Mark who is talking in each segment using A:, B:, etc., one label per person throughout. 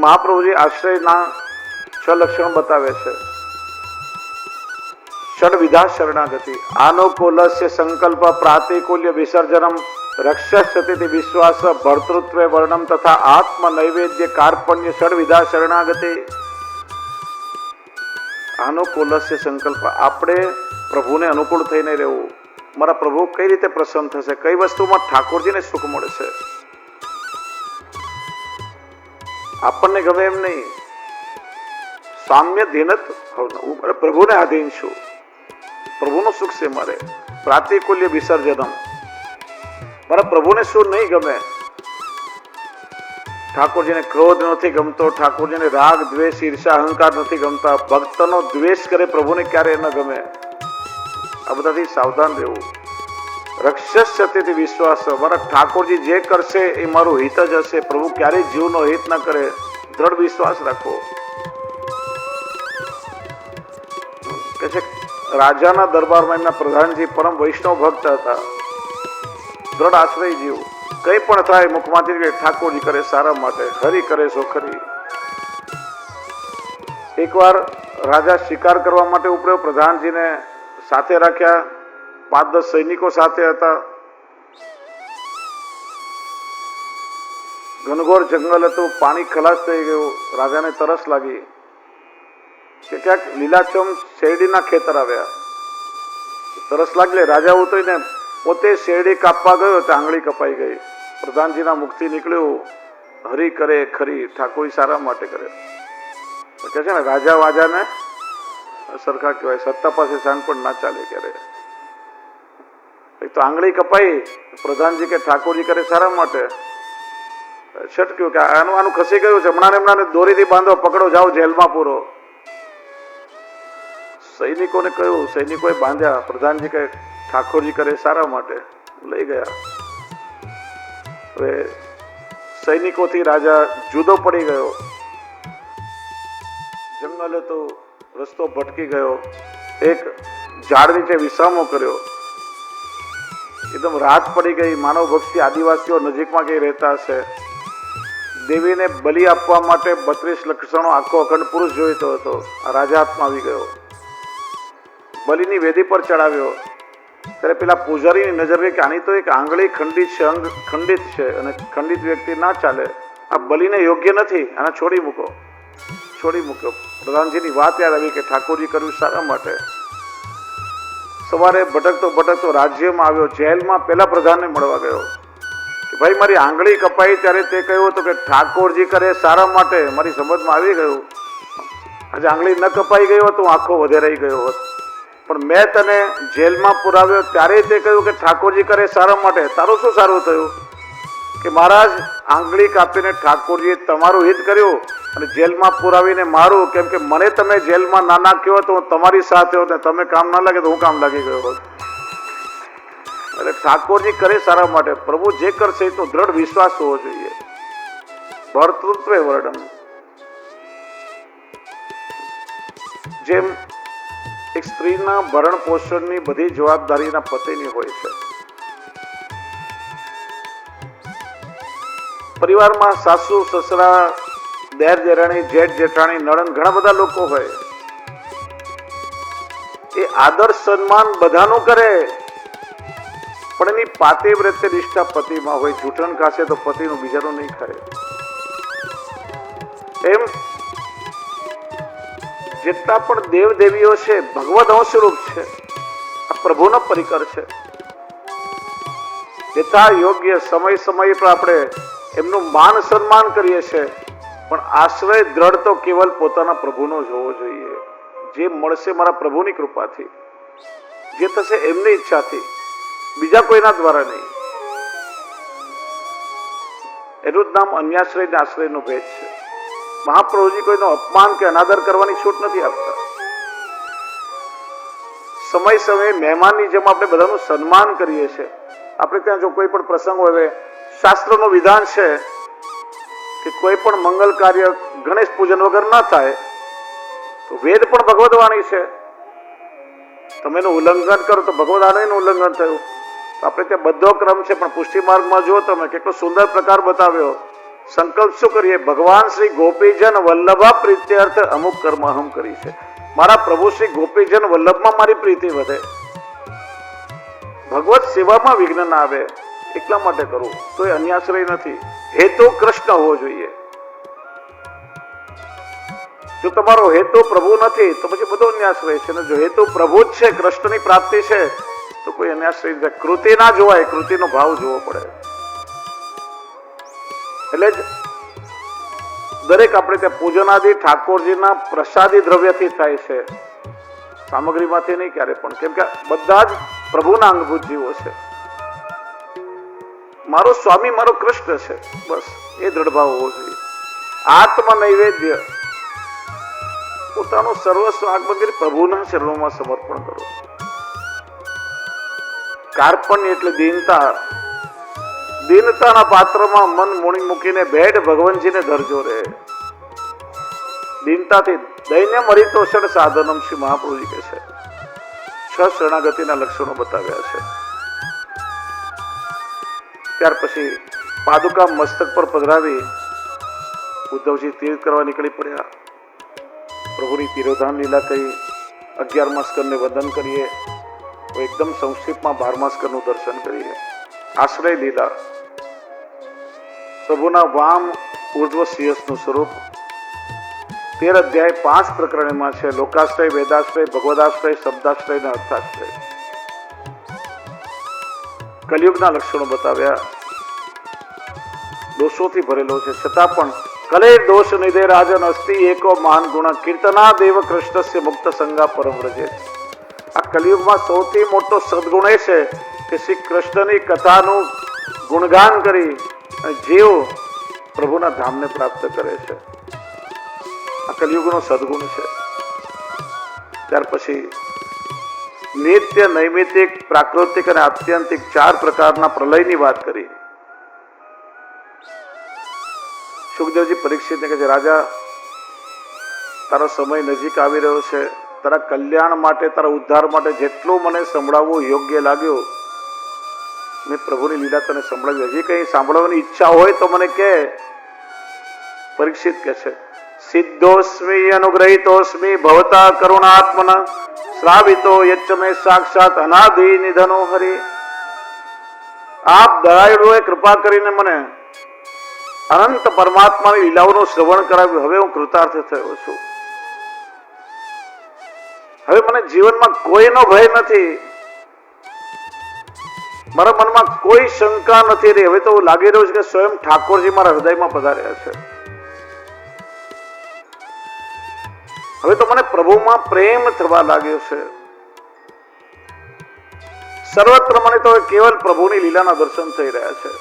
A: મહાપ્રભુજી આશ્રયના 6 લક્ષણ બતાવે છે. ષડવિધા શરણાગતિ, આનુકૂલસ્ય સંકલ્પ, પ્રાતિકૂલ્ય વિસર્જનમ, રક્ષસ્યતિ વિશ્વાસ, ભર્તૃત્વે વર્ણમ તથા આત્મ નૈવેદ્ય કાર્પણ્ય ષડવિધા શરણાગતિ. અનુકૂલસ્ય સંકલ્પ, આપણે પ્રભુને અનુકૂળ થઈને રહેવું. મારા પ્રભુ કઈ રીતે પ્રસન્ન થશે, કઈ વસ્તુમાં ઠાકોરજીને સુખ મળશે, આપણને ગમે એમ નહીં. સામ્ય ધીનત, પ્રભુને આધીન છું, પ્રભુનું સુખ છે મારે. પ્રાતિકૂલ્ય વિસર્જનમ, મારા પ્રભુને શું નહીં ગમે. ઠાકોરજીને ક્રોધ નથી ગમતો, ઠાકોરજીને રાગ દ્વેષ ઈર્ષા અહંકાર નથી ગમતા. ભક્તનો દ્વેષ કરે પ્રભુને ક્યારે ન ગમે. આ બધાથી સાવધાન રહેવું. રક્ષસ્યતિ વિશ્વાસ, મારા ઠાકોરજી જે કરશે એ મારું હિત જ હશે, પ્રભુ ક્યારેય જીવનો હિત ન કરે, દ્રઢ વિશ્વાસ રાખો. કે છે રાજાના દરબારમાં એમના પ્રધાનજી પરમ વૈષ્ણવ ભક્ત હતા. દ્રઢ આશ્રય જીવ, કઈ પણ થાય મુખમાંથી ઠાકોરજી કરે સારા માટે, હરી કરે સો ખરી. એકવાર રાજા શિકાર કરવા માટે ઉપડ્યો, પ્રધાનજીને સાથે રાખ્યા, 5-10 સૈનિકો સાથે હતા. ઘનઘોર જંગલ હતું, પાણી ખલાસ થઈ ગયું. રાજાને તરસ લાગી કે ક્યાંક લીલાછમ શેરડીના ખેતર આવ્યા. તરસ લાગી, રાજા ઉતરીને પોતે શેરડી કાપવા ગયો તો આંગળી કપાઈ ગઈ. પ્રધાનજીના મુખથી નીકળ્યું, હરી કરે ખરી, ઠાકોરી સારા માટે કરે. કે છે ને રાજા વાજાને સરખા કહેવાય, સત્તા પાસે સાંજ પણ ના ચાલે ક્યારે. તો આંગળી કપાઈ, પ્રધાનજી કે ઠાકોરજી કરે સારા માટે. છટક્યું કે આનું ખસી ગયું છે, હમણાં દોરીથી બાંધો, પકડો, જાઓ જેલમાં પૂરો. સૈનિકોને કહ્યું, સૈનિકોએ બાંધ્યા. પ્રધાનજી કહે ઠાકોરજી કરે સારા માટે, લઈ ગયા. હવે સૈનિકોથી રાજા જુદો પડી ગયો. જંગલ હતું, રસ્તો ભટકી ગયો. એક ઝાડ નીચે વિસામો કર્યો. એકદમ રાત પડી ગઈ. માનવ ભક્તિ આદિવાસીઓ નજીકમાં કઈ રહેતા હશે. દેવીને બલિ આપવા માટે 32 લક્ષણો આખો અખંડ પુરુષ જોઈતો હતો. આ રાજા હાથમાં આવી ગયો. બલિની વેદી પર ચડાવ્યો ત્યારે પેલા પૂજારીની નજર ગઈ કે આની તો એક આંગળી ખંડિત છે, અંગ ખંડિત છે, અને ખંડિત વ્યક્તિ ના ચાલે, આ બલિને યોગ્ય નથી, આને છોડી મૂકો. છોડી મૂક્યો. પ્રધાનજીની વાત યાદ આવી કે ઠાકોરજી કર્યું સારા માટે. સવારે ભટકતો ભટકતો રાજ્યમાં આવ્યો. જેલમાં પેલા પ્રધાનને મળવા ગયો કે ભાઈ મારી આંગળી કપાઈ ત્યારે તે કહ્યું હતું કે ઠાકોરજી કરે સારા માટે. મારી સમજમાં આવી ગયું. આજે આંગળી ન કપાઈ ગયો તો આંખો વધેરાઈ ગયો હોત, પણ મેં તને જેલમાં પુરાવ્યો ત્યારે તે કહ્યું કે ઠાકોરજી કરે સારા માટે. તારું શું સારું થયું કે મહારાજ આંગળી કાપીને ઠાકોરજીએ તમારું હિત કર્યું અને જેલમાં પુરાવીને મારું, કેમ કે મને તમે જેલમાં ના નાખ્યો તો હું તમારી સાથે હોત ને તમે કામ ના લાગે તો હું કામ લાગી ગયો હોત. એટલે ઠાકોરજી કરે સારા માટે. પ્રભુ જે કરશે તો દ્રઢ વિશ્વાસ હોવો જોઈએ. ભર્તૃત્વે વર્ણન, જેમ એક સ્ત્રીના ભરણ પોષણની બધી જવાબદારીના પતિની હોય છે. પરિવારમાં સાસુ સસરા, દેર દેરાણી, જેઠ જેઠાણી, નણંદ, ઘણા બધા લોકો હોય. એ આદર સન્માન બધાનું કરે, પણ એની પાતિવ્રત્ય નિષ્ઠા પતિમાં હોય. જૂઠણ ખાશે તો પતિનું બીજાનું નહીં ખાય. એમ જેટલા પણ દેવ દેવીઓ છે ભગવદ અંશરૂપ છે. આ પ્રભુનો પરિકર છે. યથા યોગ્ય સમય સમય પર આપણે એમનું માન સન્માન કરીએ છીએ, પણ આશ્રય દ્રઢ તો કેવલ પોતાના પ્રભુનો જ હોવો જોઈએ. જે મળશે મારા પ્રભુની કૃપાથી, જે થશે એમની ઈચ્છાથી, બીજા કોઈના દ્વારા નહીં. એનું જ નામ અન્યાશ્રય ને આશ્રયનો ભેદ છે. મહાપ્રભુજી કોઈનો અપમાન કે અનાદર કરવાની છૂટ નથી આપતા. સમય સમયે મહેમાનની જેમ આપણે બધાનું સન્માન કરીએ છીએ. આપણે ત્યાં જો કોઈ પણ પ્રસંગ હોય, શાસ્ત્રનું વિધાન છે કે કોઈ પણ મંગલ કાર્ય ગણેશ પૂજન વગર ન થાય. તો વેદ પણ ભગવદ વાણી છે, તમે એનું ઉલ્લંઘન કરો તો ભગવદ વાણીનું ઉલ્લંઘન થયું. આપણે ત્યાં બધો ક્રમ છે, પણ પુષ્ટિ માર્ગમાં જુઓ તમે કેટલો સુંદર પ્રકાર બતાવ્યો સંકલ્પ શું કરીએ? ભગવાન શ્રી ગોપીજન વલ્લભા પ્રીત્યર્થ અમુક કર્મ અહમ કરી છે. મારા પ્રભુ શ્રી ગોપીજન વલ્લભમાં મારી પ્રીતિ વધે, ભગવત સેવામાં વિઘ્ન ના આવે, એટલા માટે કરું. તો એ અન્યાશ્રય નથી, હેતુ કૃષ્ણ હોવો જોઈએ. જો તમારો હેતુ પ્રભુ નથી તો પછી બધો અન્યાશ્રય છે, ને જો હેતુ પ્રભુ જ છે, કૃષ્ણની પ્રાપ્તિ છે, તો કોઈ અન્યાશ્રય નથી. કૃતિ ના જોવાય, કૃતિનો ભાવ જોવો પડે. એટલે જ દરેક આપણે ત્યાં પૂજનાદિ ઠાકોરજીના પ્રસાદી દ્રવ્યથી થાય છે, સામગ્રીમાંથી નહીં ક્યારે પણ. કેમ કે બધા જ પ્રભુના અંગભૂત જીવો છે. મારો સ્વામી મારો કૃષ્ણ છે, બસ એ દ્રઢ ભાવ હોવો જોઈએ. આત્મ નૈવેદ્ય, પોતાનું સર્વસ્વ આત્મ કરી પ્રભુના ચરણોમાં સમર્પણ કરો. કાર્પણ્ય એટલે દીનતા. દીનતાના પાત્રમાં મન મૂકીને ભેટ ભગવાનજીને ધરજો રે. દીનતાથી દૈન્ય મરિતોષણ સાધનમ શ્રી મહાપ્રભુજી કહે છે. 6 શરણાગતિના લક્ષણો બતાવ્યા છે. ત્યાર પછી પાદુકા મસ્તક પર પધરાવી ઉદ્ધવજી તીર્થ કરવા નીકળી પડ્યા. પ્રભુની તિરોધાન લીલા કહી 11મા સ્કંદને વંદન કરીએ, તો એકદમ સંક્ષિપ્તમાં 12મા સ્કંદનું દર્શન કરીએ. આશ્રય લીલા, પ્રભુના વામ ઉર્ધ્વ શિયસનું સ્વરૂપ 13 અધ્યાય 5 પ્રકરણમાં છે. લોકાશ્રય, વેદાશ્રય, ભગવદાશ્રય, શબ્દાશ્રય અને અર્થાશ્રય. કલિયુગના લક્ષણો બતાવ્યા. દોષોથી ભરેલો છે, છતાં પણ કલે દોષ નિધે રાજન અસ્તિ એકો મહાન ગુણ કીર્તના દેવ કૃષ્ણસ્ય મુક્ત સંગા પરમ વ્રજે. આ કલિયુગમાં સૌથી મોટો સદગુણ એ છે કે શ્રી કૃષ્ણની કથાનું ગુણગાન કરી જીવ પ્રભુના ધામને પ્રાપ્ત કરે છે. આ કલિયુગનો સદગુણ છે. ત્યાર પછી નિત્ય, નૈમિતિક, પ્રાકૃતિક અને આત્યંતિક 4 પ્રકારના પ્રલયની વાત કરી. સુખદેવજી પરીક્ષિતને કહે છે, રાજા તારો સમય નજીક આવી રહ્યો છે, તારા કલ્યાણ માટે, તારા ઉદ્ધાર માટે જેટલું મને સંભળાવવું યોગ્ય લાગ્યું મેં પ્રભુની લીલા તને સંભળાવી. હજી કઈ સાંભળવાની ઈચ્છા હોય તો મને કે. પરીક્ષિત કહે છે, સિદ્ધોસ્મી અનુગ્રહિતોસ્મી ભવતા કરુણાત્મના શ્રાવિતો યચ્ચ મે સાક્ષાત અનાદિ નિધનો હરિ. આપ દયાળુએ કૃપા કરીને મને અનંત પરમાત્માની લીલાઓનું શ્રવણ કરાવ્યું. હવે હું કૃતાર્થ થયો છું. હવે મને જીવનમાં કોઈનો ભય નથી, મારા મનમાં કોઈ શંકા નથી રહી. હવે તો લાગી રહ્યું છે કે સ્વયં ઠાકોરજી મારા હૃદયમાં પધાર્યા છે. હવે તો મને પ્રભુમાં પ્રેમ થવા લાગ્યો છે. સર્વત્ર મને તો કેવલ પ્રભુની લીલાના દર્શન થઈ રહ્યા છે.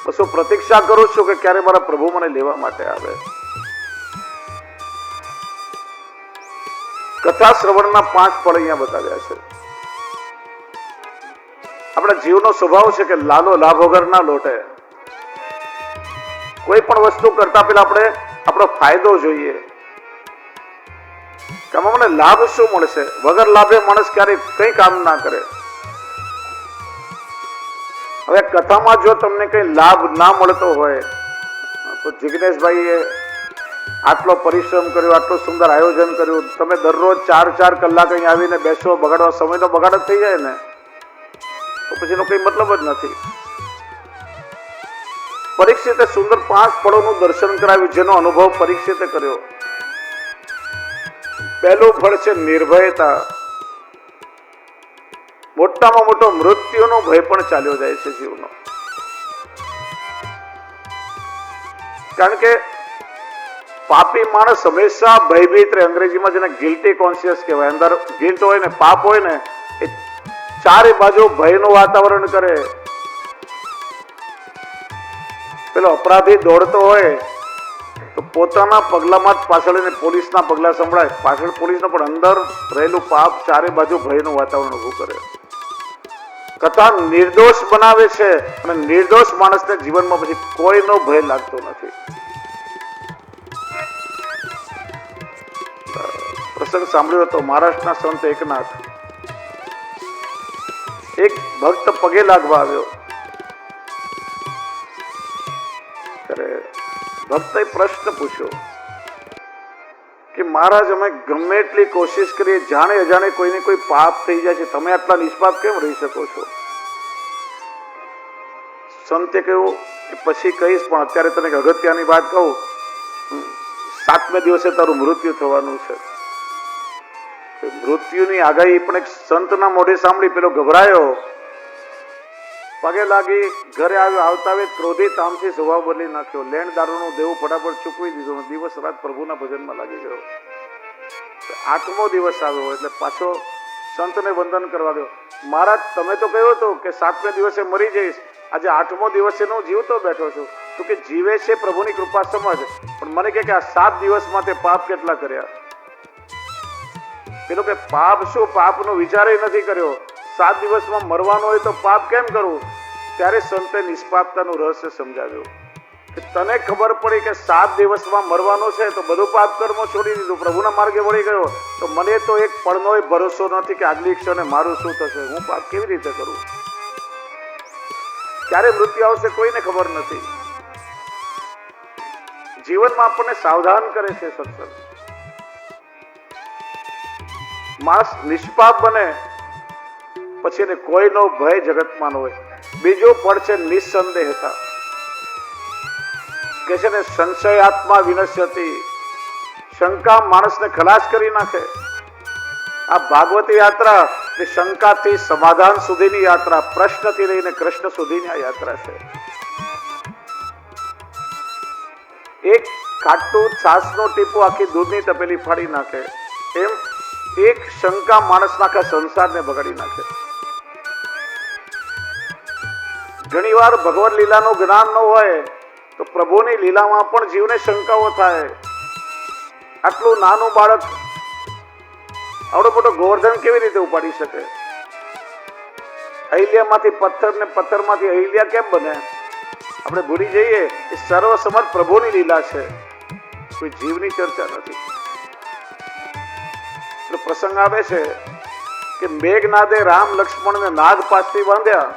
A: બસ હું પ્રતીક્ષા કરું છું કે ક્યારે મારા પ્રભુ મને લેવા માટે આવે. કથા શ્રવણના 5 ફળ અહીંયા બતાવ્યા છે. આપણા જીવનો સ્વભાવ છે કે લાલો લાભ વગર ના લોટે. કોઈ પણ વસ્તુ કરતા પહેલા આપણે આપણો ફાયદો જોઈએ કે આમાં મને લાભ શું મળશે. વગર લાભે માણસ ક્યારેય કઈ કામ ના કરે. હવે કથામાં જો તમને કઈ લાભ ના મળતો હોય તો જિગ્નેશભાઈએ આટલો પરિશ્રમ કર્યો, આટલું સુંદર આયોજન કર્યું, તમે દરરોજ 4 કલાક અહીં આવીને બેસો, બગાડવા સમયનો બગાડ જ થઈ જાય ને, તો પછી એનો કઈ મતલબ જ નથી. પરીક્ષિતે સુંદર 5 ફળોનું દર્શન કરાવ્યું, જેનો અનુભવ પરીક્ષિતે કર્યો. પહેલું ફળ છે નિર્ભયતા. મોટામાં મોટો મૃત્યુનો ભય પણ ચાલ્યો જાય છે જીવનો. કારણ કે પાપી માણસ હંમેશા ભયભીત રહે. અંગ્રેજીમાં જેને ગિલ્ટી કોન્શિયસ કહેવાય. અંદર ગિલ્ટ હોય ને, પાપ હોય ને, એ ચારે બાજુ ભયનું વાતાવરણ કરે. પેલો અપરાધી દોડતો હોય તો પોતાના પગલામાં જ પાછળ એને પોલીસના પગલા સંભળાય, પાછળ પોલીસનો, પણ અંદર રહેલું પાપ ચારે બાજુ ભયનું વાતાવરણ ઉભું કરે. કથા નિર્દોષ બનાવે છે અને નિર્દોષ માણસને જીવનમાં પછી કોઈનો ભય લાગતો નથી. પ્રસંગ સાંભળ્યો હતો મહારાષ્ટ્રના સંત એકનાથ. એક ભક્ત પગે લાગવા આવ્યો. ભક્તએ પ્રશ્ન પૂછ્યો કે મહારાજ, અમે ગમે એટલી કોશિશ કરીએ, જાણે અજાણે કોઈને કોઈ પાપ થઈ જાય છે, તમે આટલા નિષ્પાપ કેમ રહી શકો છો? સંતે કહ્યું કે પછી કહીશ, પણ અત્યારે તને અગત્યની વાત કહું, 7મે દિવસે તારું મૃત્યુ થવાનું છે. મૃત્યુની આગાહી પણ એક સંતના મોઢે સાંભળી પેલો ગભરાયો, પગે લાગી ઘરે આવ્યો. આવતા આવે ક્રોધિત આમથી સ્વભાવ બદલી નાખ્યો, લેણ દારૂનું દેવું ફટાફટ ચૂકવી દીધું, દિવસ રાત પ્રભુના ભજનમાં લાગી ગયો. 8મો દિવસ આવ્યો એટલે પાછો સંતને વંદન કરવા ગયો. મહારાજ, તમે તો કહ્યું હતું કે 7મે દિવસે મરી જઈશ, આજે 8મો દિવસે હું જીવતો બેઠો છું. તો કે જીવે છે પ્રભુની કૃપા સમજ, પણ મને કે આ 7 દિવસમાં તે પાપ કેટલા કર્યા? પેલો કે પાપ શું, પાપનો વિચાર નથી કર્યો. 7 દિવસમાં મરવાનું હોય તો પાપ કેમ કરવું? ત્યારે સંતે નિષ્પાપતાનું રહસ્ય સમજાવ્યું કે તને ખબર પડી કે 7 દિવસમાં મરવાનું છે તો બધું પાપ કર્મો છોડી દીધું, પ્રભુના માર્ગે વળી ગયો, તો મને તો એક પળનોય ભરોસો નથી કે આગલી ક્ષણે મારું શું થશે, હું પાપ કેવી રીતે કરું? ક્યારે મૃત્યુ આવશે કોઈને ખબર નથી. જીવનમાં આપણને સાવધાન કરે છે સત્સંગ. માણસ નિષ્પાપ બને પછી એને કોઈનો ભય જગતમાં ન હોય. બીજો પડ છે નિસંદેહતા, કે છે ને સંશયાત્મા વિનશ્યતિ, શંકા માણસને ખલાસ કરી નાખે. આ ભાગવતી યાત્રા એ શંકાથી સમાધાન સુધીની યાત્રા, પ્રશ્નથી લઈને કૃષ્ણ સુધીની આ યાત્રા છે. એક ખાટું છાસનો ટીપું આખી દૂધની તપેલી ફાડી નાખે, એમ એક શંકા માણસના આખા સંસારને બગાડી નાખે. ઘણી વાર ભગવદ લીલાનું જ્ઞાન ન હોય તો પ્રભુની લીલામાં પણ જીવને શંકાઓ થાય. આટલું નાનું બાળક આવડો મોટો ગોવર્ધન કેવી રીતે ઉપાડી શકે? અહિલ્યામાંથી પથ્થર ને પથ્થરમાંથી અહિલ્યા કેમ બને? આપણે ભૂલી જઈએ એ સર્વસમર્થ પ્રભુની લીલા છે, કોઈ જીવની ચર્ચા નથી. એટલે પ્રસંગ આવે છે કે મેઘનાદે રામ લક્ષ્મણને નાગ પાસથી બાંધ્યા,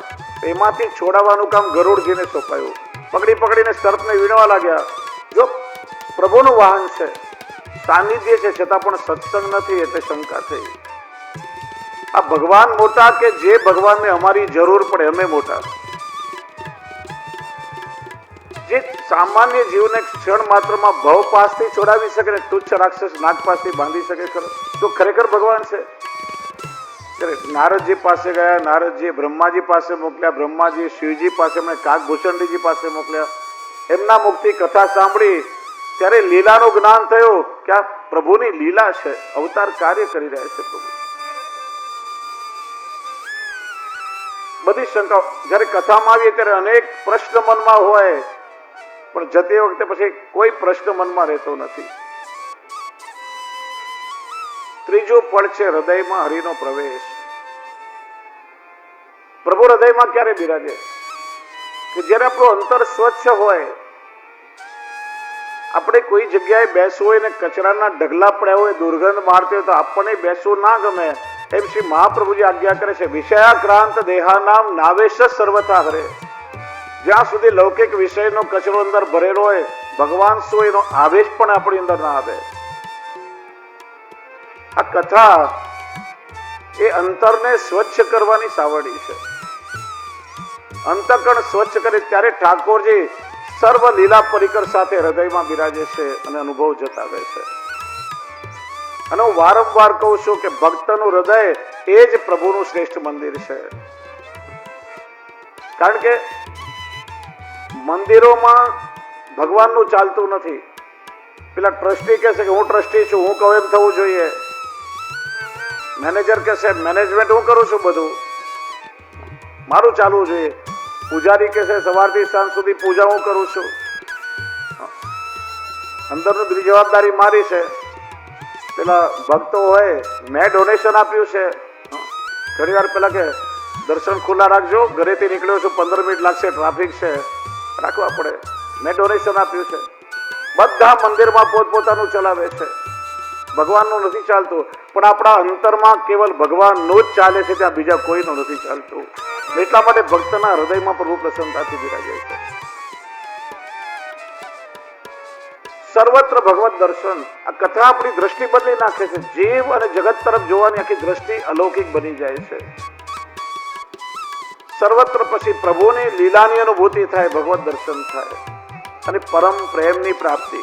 A: એમાંથી છોડાવવાનું કામ ગરુડજીને સોંપાયું. પકડી પકડીને સર્પને વીણવા લાગ્યા. જો પ્રભુનું વાહન છે, સાનિધ્ય છે, છતાં પણ સત્સંગ નથી એટલે શંકા થઈ. આ ભગવાન મોટા કે જે ભગવાનને અમારી જરૂર પડે અમે મોટા? જે સામાન્ય જીવને ક્ષણ માત્રમાં ભવ પાસથી છોડાવી શકે ને તુચ્છ રાક્ષસ નાગ પાસથી બાંધી શકે ખરો, તો ખરેખર ભગવાન છે? નારદજી પાસે ગયા, નારદજી બ્રહ્માજી પાસે મોકલ્યા, બ્રહ્માજી શિવજી પાસે, કાકભૂષણજીજી પાસે મોકલ્યા. એમના મુખથી કથા સાંભળી ત્યારે લીલાનું જ્ઞાન થયું કે આ પ્રભુની લીલા છે, અવતાર કાર્ય કરી રહ્યા છે પ્રભુ. બધી શંકા જયારે કથામાં આવીએ ત્યારે અનેક પ્રશ્ન મનમાં હોય, પણ જતી વખતે પછી કોઈ પ્રશ્ન મનમાં રહેતો નથી. ત્રીજું પડ છે હૃદયમાં હરિનો પ્રવેશ. પ્રભુ હૃદયમાં ક્યારે બિરાજે? કે જ્યારે આપણું અંતર સ્વચ્છ હોય. આપણે કોઈ જગ્યાએ બેસવું હોય ને કચરાના ઢગલા પડ્યા હોય, દુર્ગંધ મારતી હોય તો આપણને બેસવું ના ગમે. એમ શ્રી મહાપ્રભુજી આજ્ઞા કરે છે, વિષયાક્રાંત દેહાનામ નાવેશ સર્વથા હરે. જ્યાં સુધી લૌકિક વિષયનો કચરો અંદર ભરેલો હોય, ભગવાન શું એનો આવેશ પણ આપણી અંદર ના આવે. આ કથા એ અંતરને સ્વચ્છ કરવાની સાવડી છે. અંતકણ સ્વચ્છ કરે ત્યારે ઠાકોરજી સર્વ લીલા પરિકર સાથે હૃદયમાં બિરાજે છે અને અનુભવ જતાવે છે. અને હું વારંવાર કહું છું કે ભક્તનું હૃદય એ જ પ્રભુનું શ્રેષ્ઠ મંદિર છે. કારણ કે મંદિરોમાં ભગવાનનું ચાલતું નથી. પેલા ટ્રસ્ટી કહેશે કે હું ટ્રસ્ટી છું, હું કહું એમ થવું જોઈએ. મેનેજર કહેશે મેનેજમેન્ટ હું કરું છું, બધું મારું ચાલવું જોઈએ. પૂજારી કહેશે સવારથી સાંજ સુધી પૂજા હું કરું છું, અંદરની બધી જવાબદારી મારી છે. પેલા ભક્તો હોય મેં ડોનેશન આપ્યું છે, ઘણી વાર પેલા કે દર્શન ખુલ્લા રાખજો, ઘરેથી નીકળ્યો છું 15 મિનિટ લાગશે, ટ્રાફિક છે, રાખવા પડે. મેં ડોનેશન આપ્યું છે. બધા મંદિરમાં પોતપોતાનું ચલાવે છે, ભગવાનનું નથી ચાલતું. પણ આપણા અંતરમાં કેવલ ભગવાનનું જ ચાલે છે, ત્યાં બીજા કોઈનું નથી ચાલતું. એટલા માટે ભક્તના હૃદયમાં પ્રભુ પ્રસન્નતાથી બિરાજે છે. સર્વત્ર ભગવત દર્શન. આ કથા આપણી દ્રષ્ટિ બદલી નાખે છે. જીવ અને જગત તરફ જોવાની આખી દ્રષ્ટિ અલૌકિક બની જાય છે. સર્વત્ર પછી પ્રભુની લીલાની અનુભૂતિ થાય, ભગવત દર્શન થાય અને પરમ પ્રેમની પ્રાપ્તિ.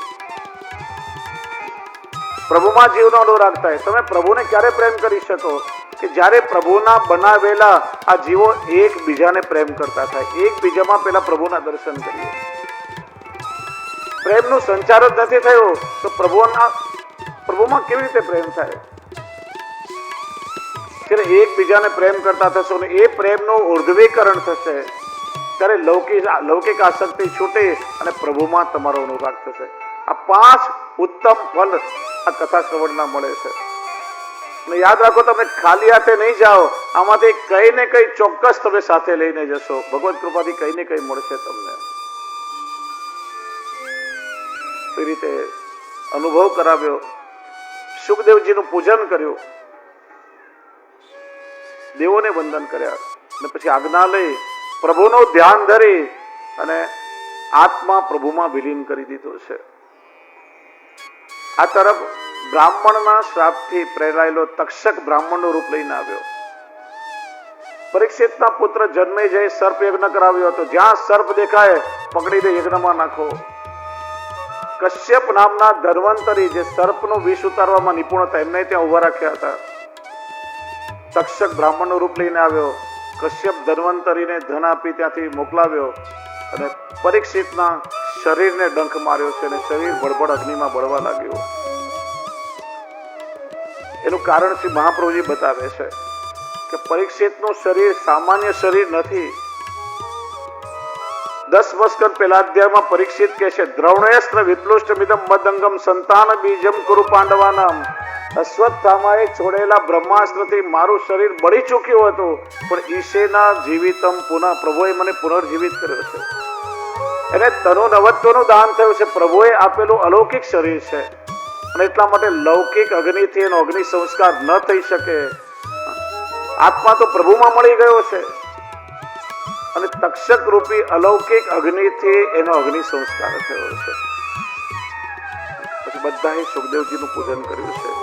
A: પ્રભુમાં જીવનો અનુરાગ થાય. તમે પ્રભુને ક્યારે પ્રેમ કરી શકો? કે જ્યારે પ્રભુના બનાવેલા આ જીવો એકબીજાને પ્રેમ કરતા થાય, એકબીજામાં પેલા પ્રભુના દર્શન કરીએ. પ્રેમનું સંચાર જ નથી થયો તો પ્રભુમાં કેવી રીતે પ્રેમ થાય? જ્યારે એકબીજાને પ્રેમ કરતા થશો ને એ પ્રેમનું ઉર્ધ્વીકરણ થશે ત્યારે લૌકિક આસક્તિ છૂટે અને પ્રભુમાં તમારો અનુરાગ થશે. આ 5 ઉત્તમ ફલ આ કથા શ્રવણના મળે છે. અને યાદ રાખો, તમે ખાલી હાથે નહીં જાઓ. આમાંથી કઈ ને કઈ ચોક્કસ તમે સાથે લઈને જશો. ભગવત કૃપાથી કઈ ને કઈ મળશે તમને. એ રીતે અનુભવ કરાવ્યો. સુખદેવજીનું પૂજન કર્યું, દેવોને વંદન કર્યા અને પછી આજ્ઞા લઈ પ્રભુનું ધ્યાન ધરી અને આત્મા પ્રભુમાં વિલીન કરી દીધો છે. આ તરફ બ્રાહ્મણના શ્રાપથી પ્રેરાયેલો તક્ષક બ્રાહ્મણનું રૂપ લઈને આવ્યો. પરીક્ષિતના પુત્ર જન્મેજય સર્પ યજ્ઞ કરાવ્યો હતો. જ્યાં સર્પ દેખાય પકડીને યજ્ઞમાં નાખો. કશ્યપ નામના ધન્વંતરી, જે સર્પનું વિષ ઉતારવામાં નિપુણ હતા, એમને ત્યાં ઉભા રાખ્યા હતા. તક્ષક બ્રાહ્મણનું રૂપ લઈને આવ્યો. કશ્યપ ધન્વંતરીને ધન આપી ત્યાંથી મોકલાવ્યો અને પરીક્ષિતના શરીરને ડંખ માર્યો છે અને શરીર બળબડ અગ્નિમાં બળવા લાગ્યું. એનું કારણ શ્રી મહાપ્રભુજી બતાવે છે કે પરીક્ષિતનું શરીર સામાન્ય શરીર નથી. 10 વર્ષ પહેલા અધ્યાયમાં પરીક્ષિત કહે છે, દ્રૌણેસ્ત્ર વિપ્લુષ્ટમિદમ મદંગમ સંતાન બીજમ કુરુ પાંડવાનામ. અશ્વત્થામાએ છોડેલા બ્રહ્માસ્ત્રથી મારું શરીર બળી ચૂક્યું હતું, પણ ઈશેના જીવિતમ પુનઃ, પ્રભુએ મને પુનર્જીવિત કર્યો છે. એને તનુ નવત્વનું દાન થયું છે. પ્રભુએ આપેલું અલૌકિક શરીર છે અને એટલા માટે લૌકિક અગ્નિથી એનો અગ્નિ સંસ્કાર ન થઈ શકે. આત્મા તો પ્રભુમાં મળી ગયો છે અને તક્ષક રૂપી અલૌકિક અગ્નિથી એનો અગ્નિ સંસ્કાર થયો છે. પછી બધાએ સુખદેવજીનું પૂજન કર્યું છે.